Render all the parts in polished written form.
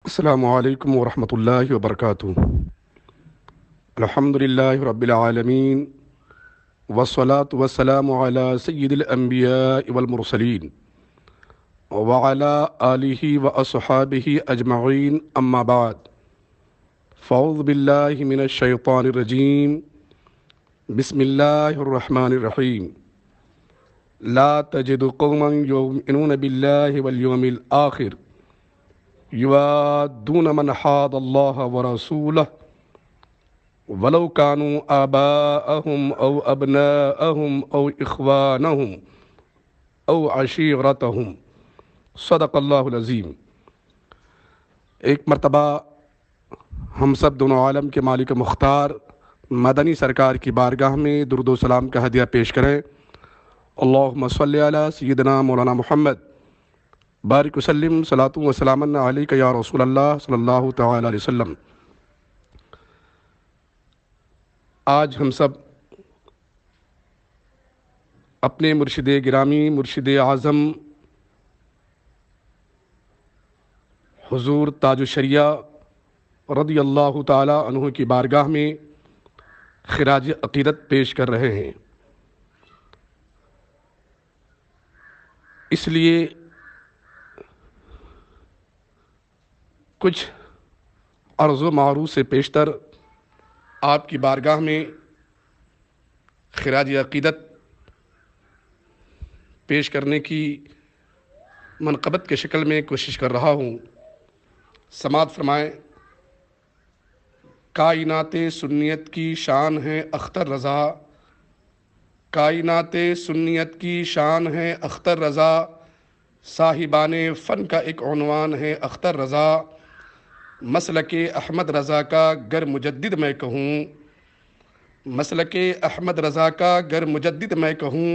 السلام علیکم ورحمۃ اللہ وبرکاتہ۔ الحمد للہ رب العالمین والصلاة والسلام علی سید الانبیاء والمرسلین وعلی آلہ واصحابہ اجمعین، اما بعد فاعوذ باللہ من الشیطان الرجیم، بسم اللہ الرحمن الرحیم۔ لا تجد قوما یؤمنون باللہ والیوم الآخر یوادون من حاد اللہ ورسولہ ولو كانوا آباءهم أو أبناءهم أو إخوانهم أو عشيرتهم صدق اللہ العظیم۔ ایک مرتبہ ہم سب دونوں عالم کے مالک مختار مدنی سرکار کی بارگاہ میں درود و سلام کا ہدیہ پیش کریں۔ اللہم صلی علی سیدنا مولانا محمد بارک وسلم صلاۃ و سلام علیک یا رسول اللہ صلی اللہ تعالی علیہ وسلم۔ آج ہم سب اپنے مرشد گرامی، مرشد اعظم حضور تاج الشریعہ رضی اللہ تعالی عنہ کی بارگاہ میں خراج عقیدت پیش کر رہے ہیں۔ اس لیے کچھ عرض و معروض سے پیشتر آپ کی بارگاہ میں خراج عقیدت پیش کرنے کی منقبت کے شکل میں کوشش کر رہا ہوں۔ سماعت فرمائیں۔ کائنات سنیت کی شان ہے اختر رضا، کائنات سنیت کی شان ہے اختر رضا، صاحبان فن کا ایک عنوان ہے اختر رضا، مسلک احمد رضا کا گر مجدد میں کہوں، مسلک احمد رضا کا گر مجدد میں کہوں،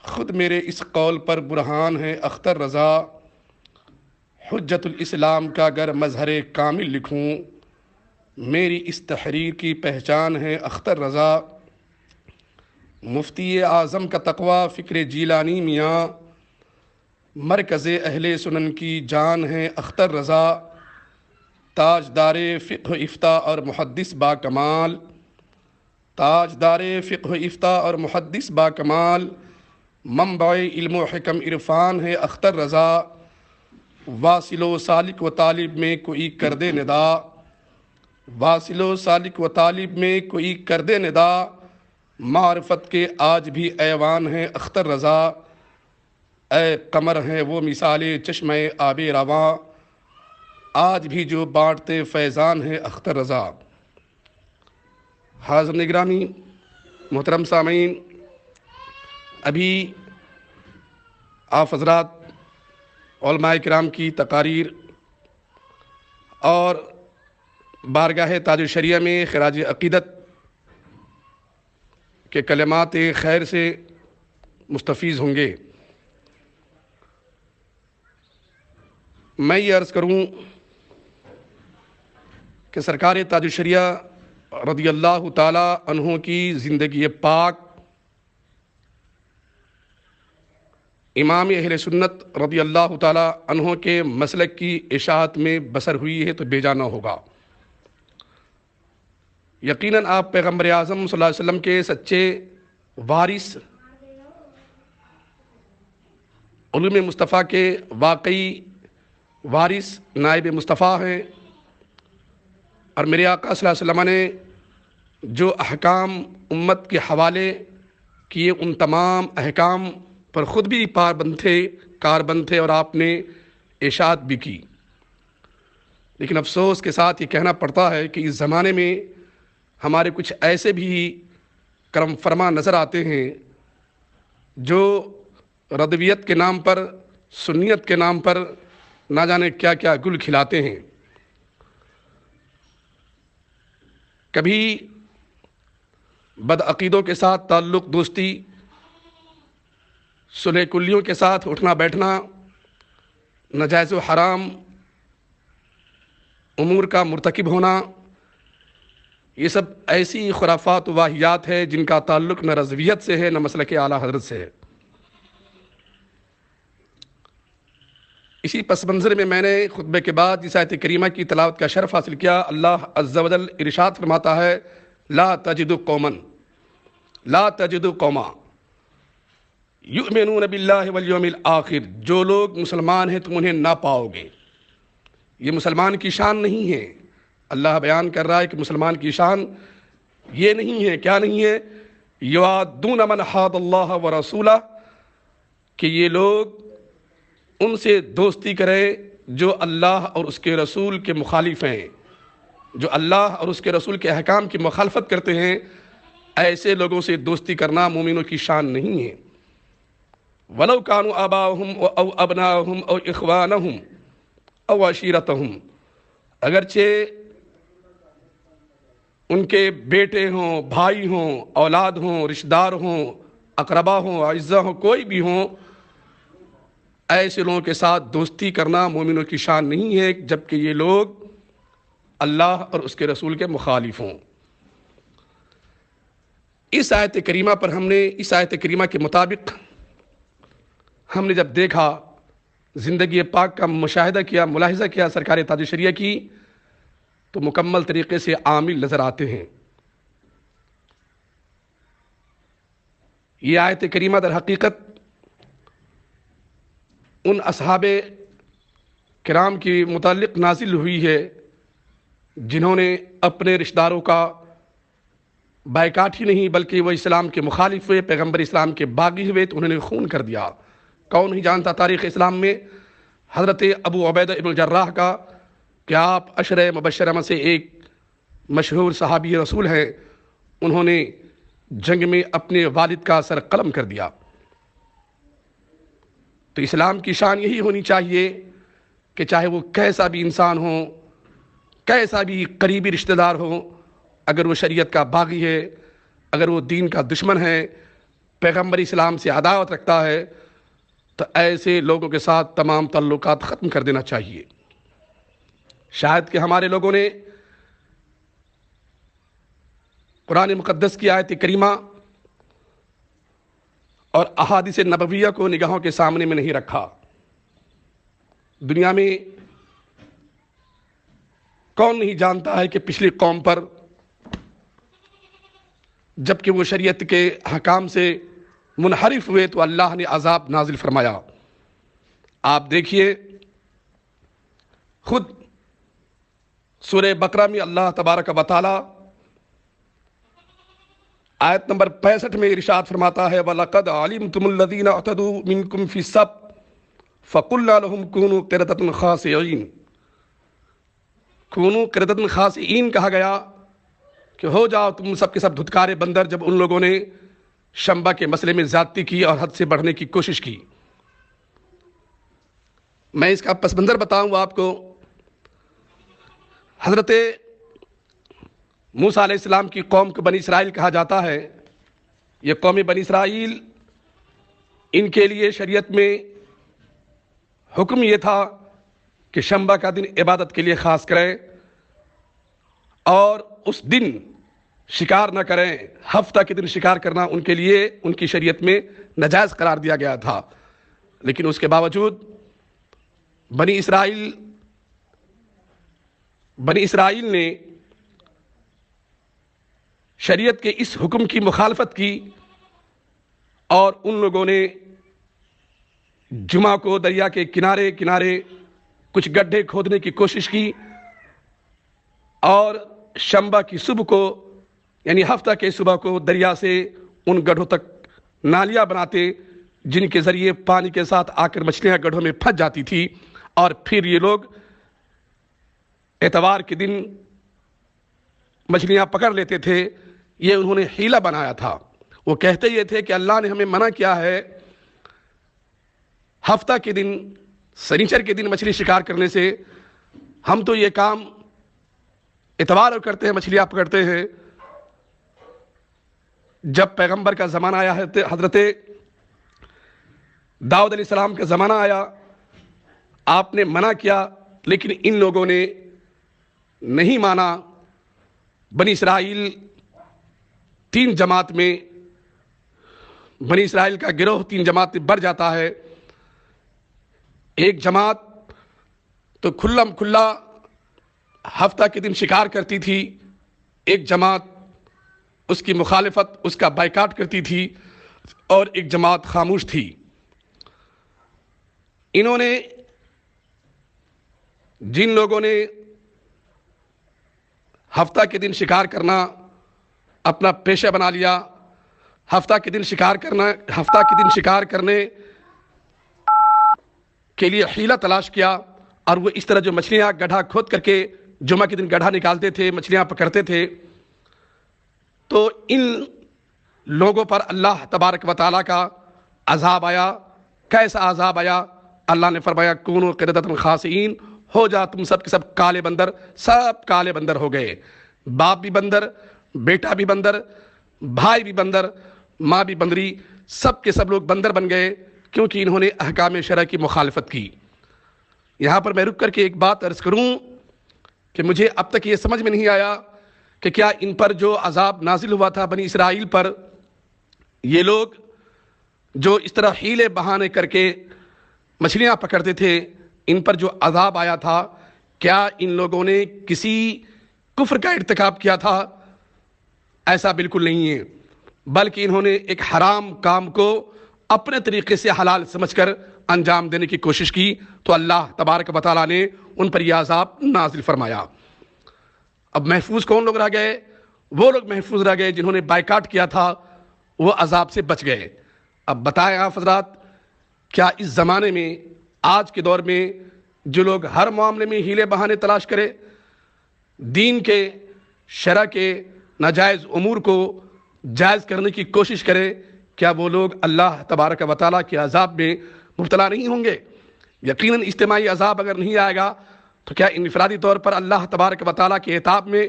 خود میرے اس قول پر برہان ہے اختر رضا، حجت الاسلام کا گر مظہر کامل لکھوں، میری اس تحریر کی پہچان ہے اختر رضا، مفتی اعظم کا تقوی فکر جیلانی میاں، مرکز اہل سنن کی جان ہے اختر رضا، تاجدار فقہ افتاء اور محدث با کمال، تاجدار فقہ افتاء اور محدث با کمال، منبع علم و حکم عرفان ہے اختر رضا، واصل و سالک و طالب میں کوئی کر دے ندا، واصل و سالک و طالب میں کوئی کر دے ندا، معرفت کے آج بھی ایوان ہے اختر رضا، اے قمر ہیں وہ مثال چشمہ آب رواں، آج بھی جو بانٹتے فیضان ہے اختر رضا۔ حاضر نگرامی، محترم سامعین، ابھی آپ حضرات علماء کرام کی تقاریر اور بارگاہ تاج الشریعہ میں خراج عقیدت کے کلمات خیر سے مستفیض ہوں گے۔ میں یہ عرض کروں کہ سرکار تاج الشریعہ رضی اللہ تعالی عنہ کی زندگی پاک امام اہل سنت رضی اللہ تعالی عنہ کے مسلک کی اشاعت میں بسر ہوئی ہے تو بے جا نہ ہوگا۔ یقیناً آپ پیغمبر اعظم صلی اللہ علیہ وسلم کے سچے وارث، علوم مصطفیٰ کے واقعی وارث نائب مصطفیٰ ہیں، اور میرے آقا صلی اللہ علیہ وسلم نے جو احکام امت کے حوالے کیے ان تمام احکام پر خود بھی کاربند تھے اور آپ نے اشاعت بھی کی۔ لیکن افسوس کے ساتھ یہ کہنا پڑتا ہے کہ اس زمانے میں ہمارے کچھ ایسے بھی کرم فرما نظر آتے ہیں جو رضویت کے نام پر، سنیت کے نام پر نہ جانے کیا کیا گل کھلاتے ہیں۔ کبھی بدعقیدوں کے ساتھ تعلق دوستی، صلح کلیوں کے ساتھ اٹھنا بیٹھنا، ناجائز و حرام امور کا مرتکب ہونا، یہ سب ایسی خرافات و واہیات ہے جن کا تعلق نہ رضویت سے ہے نہ مسلک اعلیٰ حضرت سے ہے۔ اسی پس منظر میں نے خطبے کے بعد اس آیت کریمہ کی تلاوت کا شرف حاصل کیا۔ اللہ عز و جل ارشاد فرماتا ہے لا تجد قوما یؤمنون باللہ والیوم الآخر، جو لوگ مسلمان ہیں تم انہیں نہ پاؤ گے۔ یہ مسلمان کی شان نہیں ہے۔ اللہ بیان کر رہا ہے کہ مسلمان کی شان یہ نہیں ہے، کیا نہیں ہے؟ یوادون من حاد اللہ ورسولہ، کہ یہ لوگ ان سے دوستی کرے جو اللہ اور اس کے رسول کے مخالف ہیں، جو اللہ اور اس کے رسول کے احکام کی مخالفت کرتے ہیں، ایسے لوگوں سے دوستی کرنا مومنوں کی شان نہیں ہے۔ وَلَوْ كَانُوا آبَاءَهُمْ أَوْ أَبْنَاءَهُمْ أَوْ إِخْوَانَهُمْ أَوْ عَشِيرَتَهُمْ، اگرچہ ان کے بیٹے ہوں، بھائی ہوں، اولاد ہوں، رشتہ دار ہوں، اقربا ہوں، اعزا ہوں، کوئی بھی ہوں، ایسے لوگوں کے ساتھ دوستی کرنا مومنوں کی شان نہیں ہے جبکہ یہ لوگ اللہ اور اس کے رسول کے مخالف ہوں۔ اس آیت کریمہ پر اس آیت کریمہ کے مطابق ہم نے جب دیکھا، زندگی پاک کا مشاہدہ کیا، ملاحظہ کیا سرکار تاج شریعہ کی، تو مکمل طریقے سے عامل نظر آتے ہیں۔ یہ آیت کریمہ در حقیقت ان اصحاب کرام کے متعلق نازل ہوئی ہے جنہوں نے اپنے رشتہ داروں کا بائیکاٹ ہی نہیں بلکہ وہ اسلام کے مخالف ہوئے، پیغمبر اسلام کے باغی ہوئے تو انہوں نے خون کر دیا۔ کون نہیں جانتا تاریخ اسلام میں حضرت ابو عبیدہ ابن الجراح کا کہ آپ عشرہ مبشرہ میں سے ایک مشہور صحابی رسول ہیں، انہوں نے جنگ میں اپنے والد کا سر قلم کر دیا۔ تو اسلام کی شان یہی ہونی چاہیے کہ چاہے وہ کیسا بھی انسان ہو، کیسا بھی قریبی رشتہ دار ہو، اگر وہ شریعت کا باغی ہے، اگر وہ دین کا دشمن ہے، پیغمبر اسلام سے عداوت رکھتا ہے، تو ایسے لوگوں کے ساتھ تمام تعلقات ختم کر دینا چاہیے۔ شاید کہ ہمارے لوگوں نے قرآن مقدس کی آیت کریمہ اور احادیث نبویہ کو نگاہوں کے سامنے میں نہیں رکھا۔ دنیا میں کون نہیں جانتا ہے کہ پچھلی قوم پر جبکہ وہ شریعت کے حکام سے منحرف ہوئے تو اللہ نے عذاب نازل فرمایا۔ آپ دیکھیے خود سورہ بقرہ میں اللہ تبارک و تعالی آیت نمبر 65 میں ارشاد فرماتا ہے وَلَقَدْ عَلِمْتُمُ الَّذِينَ اعْتَدُوا مِنْكُمْ فِي السَّبْتِ فَقُلْنَا لَهُمْ كُونُوا قِرَدَةً خَاسِئِينَ۔ کونوا قردۃ خاسئین کہا گیا کہ ہو جاؤ تم سب کے سب دھتکارے بندر، جب ان لوگوں نے شمبا کے مسئلے میں زیادتی کی اور حد سے بڑھنے کی کوشش کی۔ میں اس کا پس منظر بتاؤں آپ کو۔ حضرت موسیٰ علیہ السلام کی قوم کو بنی اسرائیل کہا جاتا ہے۔ یہ قوم بنی اسرائیل، ان کے لیے شریعت میں حکم یہ تھا کہ شمبا کا دن عبادت کے لیے خاص کریں اور اس دن شکار نہ کریں۔ ہفتہ کے دن شکار کرنا ان کے لیے ان کی شریعت میں ناجائز قرار دیا گیا تھا، لیکن اس کے باوجود بنی اسرائیل نے شریعت کے اس حکم کی مخالفت کی اور ان لوگوں نے جمعہ کو دریا کے کنارے کنارے کچھ گڈھے کھودنے کی کوشش کی اور شمبا کی صبح کو یعنی ہفتہ کے صبح کو دریا سے ان گڈھوں تک نالیاں بناتے جن کے ذریعے پانی کے ساتھ آ کر مچھلیاں گڈھوں میں پھنس جاتی تھی، اور پھر یہ لوگ اتوار کے دن مچھلیاں پکڑ لیتے تھے۔ یہ انہوں نے حیلہ بنایا تھا۔ وہ کہتے یہ تھے کہ اللہ نے ہمیں منع کیا ہے ہفتہ کے دن سنیچر کے دن مچھلی شکار کرنے سے، ہم تو یہ کام اتوار کرتے ہیں، مچھلیاں پکڑتے ہیں۔ جب پیغمبر کا زمانہ آیا ہے، حضرت داؤد علیہ السلام کا زمانہ آیا، آپ نے منع کیا لیکن ان لوگوں نے نہیں مانا۔ بنی اسرائیل تین جماعت میں، بنی اسرائیل کا گروہ تین جماعت میں بڑھ جاتا ہے۔ ایک جماعت تو کھلا کھلا ہفتہ کے دن شکار کرتی تھی، ایک جماعت اس کی مخالفت، اس کا بائیکاٹ کرتی تھی، اور ایک جماعت خاموش تھی۔ انہوں نے، جن لوگوں نے ہفتہ کے دن شکار کرنا اپنا پیشہ بنا لیا، ہفتہ کے دن شکار کرنے کے لیے حیلہ تلاش کیا، اور وہ اس طرح جو مچھلیاں گڈھا کھود کر کے جمعہ کے دن گڈھا نکالتے تھے، مچھلیاں پکڑتے تھے، تو ان لوگوں پر اللہ تبارک و تعالیٰ کا عذاب آیا۔ کیسا عذاب آیا؟ اللہ نے فرمایا کونوا قردۃ خاسئین، ہو جا تم سب کے سب کالے بندر، سب کالے بندر ہو گئے، باپ بھی بندر، بیٹا بھی بندر، بھائی بھی بندر، ماں بھی بندری، سب کے سب لوگ بندر بن گئے، کیونکہ انہوں نے احکام شرع کی مخالفت کی۔ یہاں پر میں رک کر کے ایک بات عرض کروں کہ مجھے اب تک یہ سمجھ میں نہیں آیا کہ کیا ان پر جو عذاب نازل ہوا تھا بنی اسرائیل پر، یہ لوگ جو اس طرح حیلے بہانے کر کے مچھلیاں پکڑتے تھے، ان پر جو عذاب آیا تھا، کیا ان لوگوں نے کسی کفر کا ارتکاب کیا تھا؟ ایسا بالکل نہیں ہے، بلکہ انہوں نے ایک حرام کام کو اپنے طریقے سے حلال سمجھ کر انجام دینے کی کوشش کی، تو اللہ تبارک و تعالیٰ نے ان پر یہ عذاب نازل فرمایا۔ اب محفوظ کون لوگ رہ گئے؟ وہ لوگ محفوظ رہ گئے جنہوں نے بائیکاٹ کیا تھا، وہ عذاب سے بچ گئے۔ اب بتائیں آپ حضرات، کیا اس زمانے میں، آج کے دور میں، جو لوگ ہر معاملے میں ہیلے بہانے تلاش کرے، دین کے، شرع کے ناجائز امور کو جائز کرنے کی کوشش کرے، کیا وہ لوگ اللہ تبارک و تعالیٰ کے عذاب میں مبتلا نہیں ہوں گے؟ یقیناً اجتماعی عذاب اگر نہیں آئے گا تو کیا انفرادی طور پر اللہ تبارک و تعالیٰ کے عتاب میں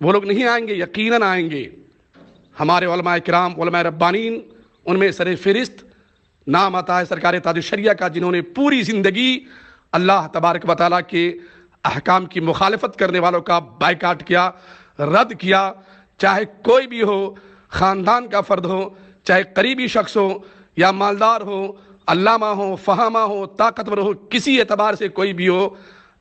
وہ لوگ نہیں آئیں گے؟ یقیناً آئیں گے۔ ہمارے علماء کرام، علماء ربانین، ان میں سر فہرست نام آتا ہے سرکار تاج الشریعہ کا، جنہوں نے پوری زندگی اللہ تبارک و تعالیٰ کے احکام کی مخالفت کرنے والوں کا بائیکاٹ کیا، رد کیا، چاہے کوئی بھی ہو، خاندان کا فرد ہو، چاہے قریبی شخص ہو یا مالدار ہو، علامہ ہو، فہامہ ہو، طاقتور ہو، کسی اعتبار سے کوئی بھی ہو،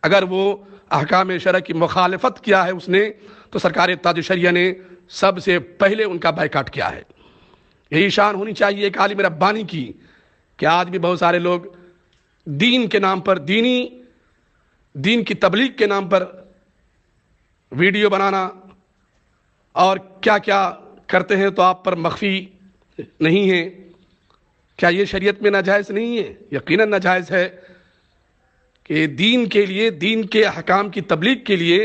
اگر وہ احکام شرع کی مخالفت کیا ہے اس نے، تو سرکار تاج الشریعہ نے سب سے پہلے ان کا بائیکاٹ کیا ہے۔ یہی شان ہونی چاہیے ایک عالم ربانی کی، کہ آج بھی بہت سارے لوگ دین کے نام پر، دین کی تبلیغ کے نام پر ویڈیو بنانا اور کیا کیا کرتے ہیں تو آپ پر مخفی نہیں ہے۔ کیا یہ شریعت میں ناجائز نہیں ہے؟ یقیناً ناجائز ہے کہ دین کے لیے، دین کے احکام کی تبلیغ کے لیے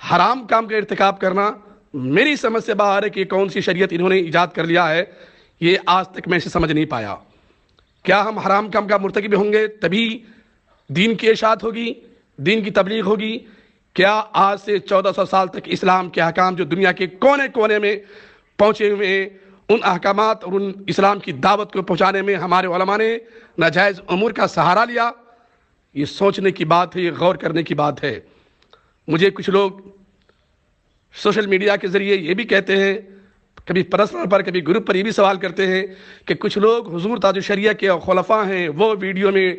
حرام کام کا ارتکاب کرنا میری سمجھ سے باہر ہے کہ کون سی شریعت انہوں نے ایجاد کر لیا ہے، یہ آج تک میں اسے سمجھ نہیں پایا۔ کیا ہم حرام کام کا مرتکب ہوں گے تبھی دین کی اشاعت ہوگی، دین کی تبلیغ ہوگی؟ کیا آج سے 1400 سال تک اسلام کے احکام جو دنیا کے کونے کونے میں پہنچے ہوئے ہیں، ان احکامات اور ان اسلام کی دعوت کو پہنچانے میں ہمارے علماء نے ناجائز امور کا سہارا لیا؟ یہ سوچنے کی بات ہے، یہ غور کرنے کی بات ہے۔ مجھے کچھ لوگ سوشل میڈیا کے ذریعے یہ بھی کہتے ہیں، کبھی پرسنل پر، کبھی گروپ پر یہ بھی سوال کرتے ہیں کہ کچھ لوگ حضور تاج الشریعہ کے خلفاء ہیں، وہ ویڈیو میں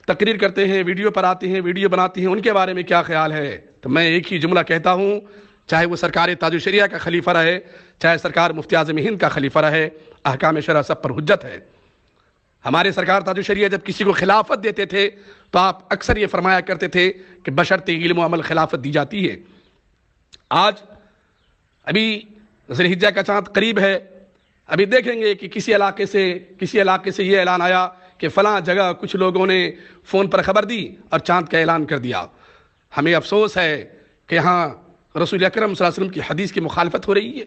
تقریر کرتے ہیں، ویڈیو پر آتے ہیں، ویڈیو بناتے ہیں، ان کے بارے میں کیا خیال ہے؟ تو میں ایک ہی جملہ کہتا ہوں، چاہے وہ سرکار تاج الشریعہ کا خلیفہ رہے، چاہے سرکار مفتی اعظم ہند کا خلیفہ رہے، احکام شرع سب پر حجت ہے۔ ہمارے سرکار تاج الشریعہ جب کسی کو خلافت دیتے تھے تو آپ اکثر یہ فرمایا کرتے تھے کہ بشرط علم و عمل خلافت دی جاتی ہے۔ آج ابھی ذی الحجہ کا چاند قریب ہے، ابھی دیکھیں گے کہ کسی علاقے سے یہ اعلان آیا کہ فلاں جگہ کچھ لوگوں نے فون پر خبر دی اور چاند کا اعلان کر دیا۔ ہمیں افسوس ہے کہ یہاں رسول اکرم صلی اللہ علیہ وسلم کی حدیث کی مخالفت ہو رہی ہے۔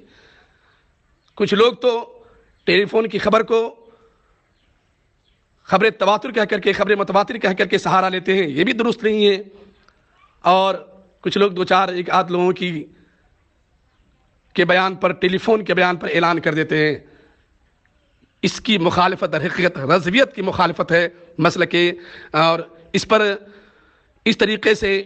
کچھ لوگ تو ٹیلی فون کی خبر کو خبر تواتر کہہ کر کے، خبر متواتر کہہ کر کے سہارا لیتے ہیں، یہ بھی درست نہیں ہے۔ اور کچھ لوگ دو چار ایک آدھ لوگوں کے بیان پر، ٹیلی فون کے بیان پر اعلان کر دیتے ہیں۔ اس کی مخالفت در حقیقت رضویت کی مخالفت ہے مسلک، اور اس پر اس طریقے سے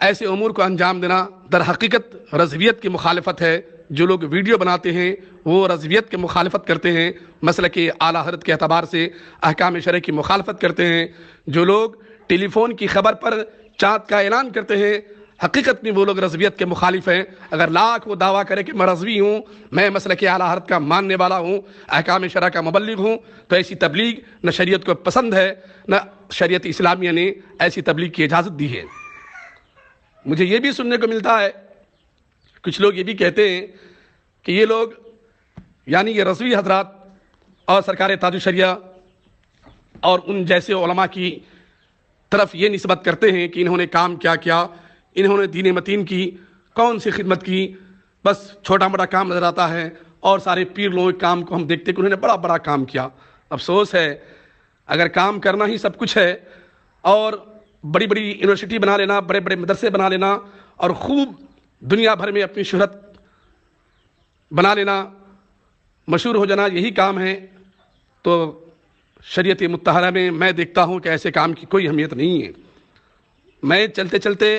ایسے امور کو انجام دینا در حقیقت رضویت کی مخالفت ہے۔ جو لوگ ویڈیو بناتے ہیں وہ رضویت کی مخالفت کرتے ہیں، مسلک اعلیٰ حضرت کے اعتبار سے احکام شرع کی مخالفت کرتے ہیں۔ جو لوگ ٹیلی فون کی خبر پر چاند کا اعلان کرتے ہیں، حقیقت میں وہ لوگ رضویت کے مخالف ہیں۔ اگر لاکھ وہ دعویٰ کرے کہ میں رضوی ہوں، میں مسلک اعلیٰ حضرت کا ماننے والا ہوں، احکام شرع کا مبلغ ہوں، تو ایسی تبلیغ نہ شریعت کو پسند ہے، نہ شریعت اسلامیہ نے ایسی تبلیغ کی اجازت دی ہے۔ مجھے یہ بھی سننے کو ملتا ہے، کچھ لوگ یہ بھی کہتے ہیں کہ یہ لوگ یعنی یہ رضوی حضرات اور سرکار تاج الشریعہ اور ان جیسے علماء کی طرف یہ نسبت کرتے ہیں کہ انہوں نے کام کیا کیا، انہوں نے دین متین کی کون سی خدمت کی، بس چھوٹا موٹا کام نظر آتا ہے، اور سارے پیر لوگوں کے کام کو ہم دیکھتے کہ انہوں نے بڑا بڑا کام کیا۔ افسوس ہے، اگر کام کرنا ہی سب کچھ ہے اور بڑی بڑی یونیورسٹی بنا لینا، بڑے بڑے مدرسے بنا لینا اور خوب دنیا بھر میں اپنی شہرت بنا لینا، مشہور ہو جانا یہی کام ہے، تو شریعت مطہرہ میں دیکھتا ہوں کہ ایسے کام کی کوئی اہمیت نہیں ہے۔ میں چلتے چلتے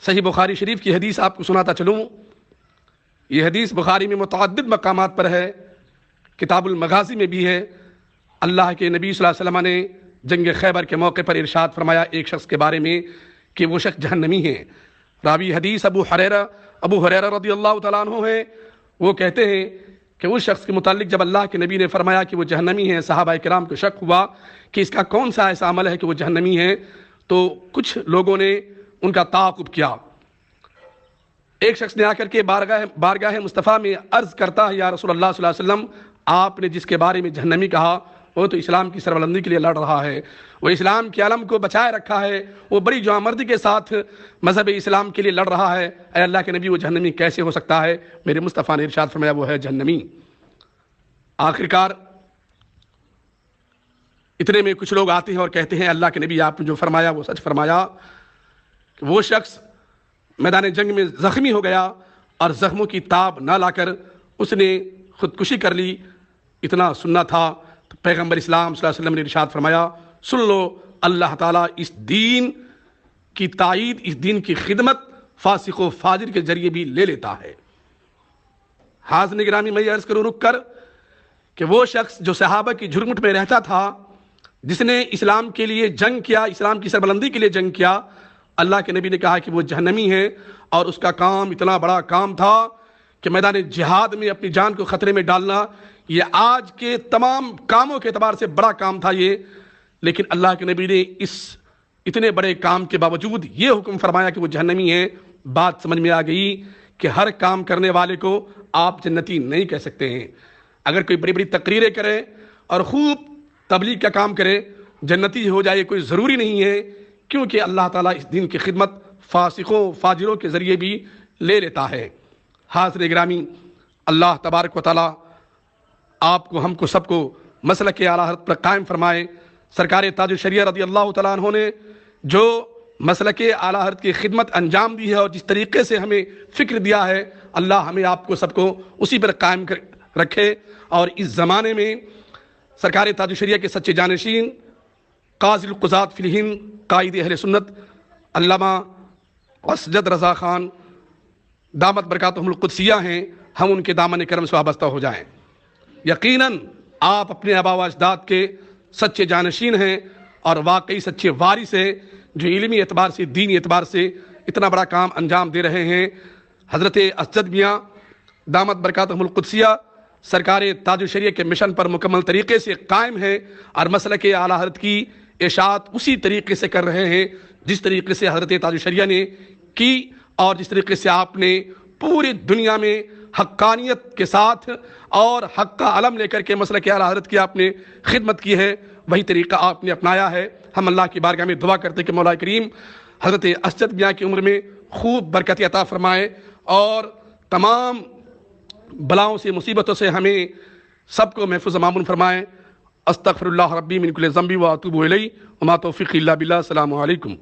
صحیح بخاری شریف کی حدیث آپ کو سناتا چلوں۔ یہ حدیث بخاری میں متعدد مقامات پر ہے، کتاب المغازی میں بھی ہے۔ اللہ کے نبی صلی اللہ علیہ وسلم نے جنگ خیبر کے موقع پر ارشاد فرمایا ایک شخص کے بارے میں کہ وہ شخص جہنمی ہے۔ راوی حدیث ابو ہریرہ رضی اللہ تعالیٰ عنہ ہیں، وہ کہتے ہیں کہ اس شخص کے متعلق جب اللہ کے نبی نے فرمایا کہ وہ جہنمی ہے، صحابہ کرام کو شک ہوا کہ اس کا کون سا ایسا عمل ہے کہ وہ جہنمی ہے، تو کچھ لوگوں نے ان کا تعاقب کیا۔ ایک شخص نے آ کر کے بارگاہ مصطفیٰ میں عرض کرتا ہے، یا رسول اللہ صلی اللہ علیہ وسلم، آپ نے جس کے بارے میں جہنمی کہا وہ تو اسلام کی سربلندی کے لیے لڑ رہا ہے، وہ اسلام کے علم کو بچائے رکھا ہے، وہ بڑی جوامردی کے ساتھ مذہب اسلام کے لیے لڑ رہا ہے، اے اللہ کے نبی وہ جہنمی کیسے ہو سکتا ہے؟ میرے مصطفیٰ نے ارشاد فرمایا وہ ہے جہنمی۔ آخرکار اتنے میں کچھ لوگ آتے ہیں اور کہتے ہیں اللہ کے نبی آپ نے جو فرمایا وہ سچ فرمایا، کہ وہ شخص میدان جنگ میں زخمی ہو گیا اور زخموں کی تاب نہ لا کر اس نے خودکشی کر لی، اتنا سننا تھا۔ تو پیغمبر اسلام صلی اللہ علیہ وسلم نے ارشاد فرمایا سن لو، اللہ تعالیٰ اس دین کی تائید، اس دین کی خدمت فاسق و فاجر کے ذریعے بھی لے لیتا ہے۔ حاضرین گرامی، میں یہ عرض کروں رک کر کہ وہ شخص جو صحابہ کی جھرمٹ میں رہتا تھا، جس نے اسلام کے لیے جنگ کیا، اسلام کی سربلندی کے لیے جنگ کیا، اللہ کے نبی نے کہا کہ وہ جہنمی ہے، اور اس کا کام اتنا بڑا کام تھا کہ میدان جہاد میں اپنی جان کو خطرے میں ڈالنا یہ آج کے تمام کاموں کے اعتبار سے بڑا کام تھا یہ، لیکن اللہ کے نبی نے اس اتنے بڑے کام کے باوجود یہ حکم فرمایا کہ وہ جہنمی ہے۔ بات سمجھ میں آ گئی کہ ہر کام کرنے والے کو آپ جنتی نہیں کہہ سکتے ہیں۔ اگر کوئی بڑی بڑی تقریریں کرے اور خوب تبلیغ کا کام کرے جنتی ہو جائے کوئی ضروری نہیں ہے، کیونکہ اللہ تعالیٰ اس دین کی خدمت فاسقوں فاجروں کے ذریعے بھی لے لیتا ہے۔ حاضر گرامی، اللہ تبارک و تعالیٰ آپ کو، ہم کو، سب کو مسلک اعلیٰ حضرت پر قائم فرمائے۔ سرکار تاج الشریعہ رضی اللہ تعالیٰ عنہ نے جو مسلک اعلیٰ حضرت کی خدمت انجام دی ہے اور جس طریقے سے ہمیں فکر دیا ہے، اللہ ہمیں آپ کو سب کو اسی پر قائم رکھے، اور اس زمانے میں سرکار تاج الشریعہ کے سچے جانشین، قاضی القضات فی الہند، قائد اہل سنت علامہ اسجد رضا خان دامت برکاتہم القدسیہ ہیں، ہم ان کے دامن کرم سے وابستہ ہو جائیں۔ یقیناً آپ اپنے آباء و اجداد کے سچے جانشین ہیں اور واقعی سچے وارث ہیں، جو علمی اعتبار سے، دینی اعتبار سے اتنا بڑا کام انجام دے رہے ہیں۔ حضرت اسجد میاں دامت برکاتہم القدسیہ سرکار تاج الشریعہ کے مشن پر مکمل طریقے سے قائم ہے، اور مسلک اعلیٰ حضرت کی اشاعت اسی طریقے سے کر رہے ہیں جس طریقے سے حضرت تاج الشریعہ نے کی، اور جس طریقے سے آپ نے پوری دنیا میں حقانیت کے ساتھ اور حق کا علم لے کر کے مسلک اعلیٰ حضرت کی آپ نے خدمت کی ہے، وہی طریقہ آپ نے اپنایا ہے۔ ہم اللہ کی بارگاہ میں دعا کرتے کہ مولا کریم حضرت اسجد میاں کی عمر میں خوب برکت عطا فرمائے، اور تمام بلاؤں سے، مصیبتوں سے ہمیں سب کو محفوظ امامن فرمائے۔ استغفر اللہ ربی من کل ذنب و اتوب الیہ وما توفیقی الا باللہ۔ السلام علیکم۔